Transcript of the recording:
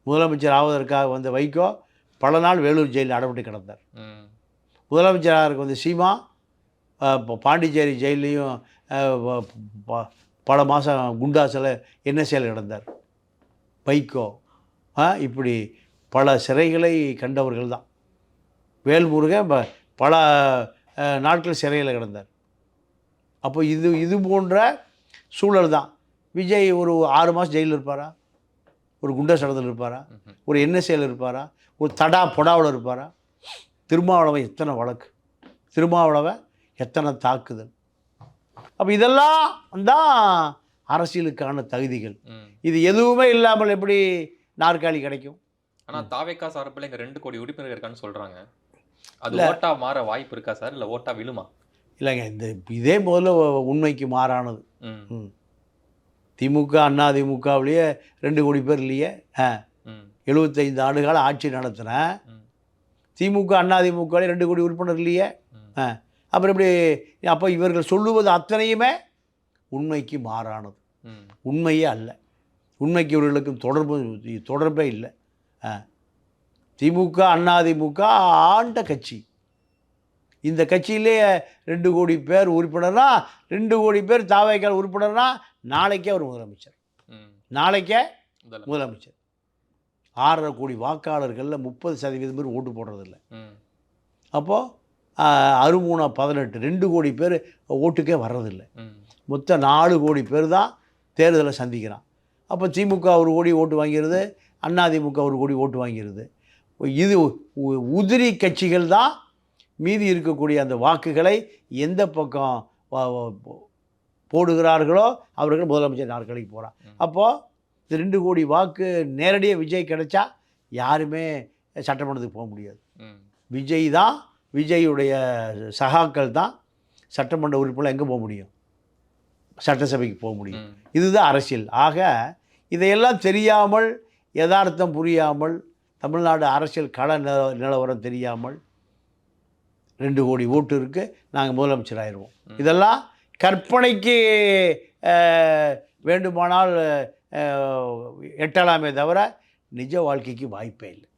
முதலமைச்சர் ஆவதற்காக வந்த வைகோ பல நாள் வேலூர் ஜெயிலில் அடைபட்டு கிடந்தார். முதலமைச்சராக வந்து சீமா பாண்டிச்சேரி ஜெயிலையும் பல மாதம் குண்டாசில் என்எஸ்ஏல கிடந்தார். வைகோ இப்படி பல சிறைகளை கண்டவர்கள் தான். வேல்முருகன் பல நாட்கள் சிறையில் கிடந்தார். அப்போ இது போன்ற சூழல் தான். விஜய் ஒரு 6 மாதம் ஜெயிலில் இருப்பாரா? ஒரு குண்டா சடத்தில் இருப்பாரா? ஒரு என்எஸ்ஏல இருப்பாரா? ஒரு பொடாவில் இருப்பாரா? திருமாவளவன் எத்தனை வழக்கு, திருமாவளவன் எத்தனை தாக்குதல். அப்போ இதெல்லாம் தான் அரசியலுக்கான தகுதிகள். இது எதுவுமே இல்லாமல் எப்படி நாற்காலி கிடைக்கும்? ஆனால் தாவேக்கா சார்பில் இங்கே 2 கோடி உறுப்பினர் இருக்கான்னு சொல்கிறாங்க. அது ஓட்டா மாற வாய்ப்பு இருக்கா சார், இல்லை ஓட்டா விழுமா? இல்லைங்க, இதே முதல்ல உண்மைக்கு மாறானது. திமுக அதிமுகவிலேயே 2 கோடி பேர் இல்லையே. 75 ஆண்டுகால ஆட்சி நடத்தின திமுக அதிமுகவிலே 2 கோடி உறுப்பினர் இல்லையே. அப்புறம் எப்படி? அப்போ இவர்கள் சொல்லுவது அத்தனையுமே உண்மைக்கு மாறானது, உண்மையே அல்ல. உண்மைக்கு இவர்களுக்கும் தொடர்பே இல்லை. திமுக அதிமுக ஆண்ட கட்சி. இந்த கட்சியிலே 2 கோடி பேர் உறுப்பினர்னா, 2 கோடி பேர் தாவேக்கால் உறுப்பினர்னா, நாளைக்கே அவர் முதலமைச்சர். நாளைக்கே முதலமைச்சர். 6.5 கோடி வாக்காளர்களில் 30% பேர் ஓட்டு போடுறதில்லை. அப்போது 6×3=18, 2 கோடி பேர் ஓட்டுக்கே வர்றதில்லை. மொத்தம் 4 கோடி பேர் தான் தேர்தலை சந்திக்கிறான். அப்போ திமுக 1 கோடி ஓட்டு வாங்கிறது, அதிமுக 1 கோடி ஓட்டு வாங்கிறது. இது உதிரி கட்சிகள் தான் மீதி இருக்கக்கூடிய அந்த வாக்குகளை எந்த பக்கம் போடுகிறார்களோ அவர்கள் முதலமைச்சர் நாற்காலிக்கு போகிறான். அப்போது இந்த 2 கோடி வாக்கு நேரடியாக விஜய் கிடைச்சா யாருமே சட்டமன்றத்துக்கு போக முடியாது. விஜய் தான், விஜயுடைய சகாக்கள் தான் சட்டமன்ற உறுப்பினர் எங்கே போக முடியும்? சட்டசபைக்கு போக முடியும். இதுதான் அரசியல். ஆக இதையெல்லாம் தெரியாமல், யதார்த்தம் புரியாமல், தமிழ்நாடு அரசியல் கள நிலவரம் தெரியாமல் 2 கோடி ஓட்டு இருக்குது, நாங்கள் முதலமைச்சர் ஆயிடுவோம், இதெல்லாம் கற்பனைக்கு வேண்டுமானால் எட்டலாமே தவிர நிஜ வாழ்க்கைக்கு வாய்ப்பே இல்லை.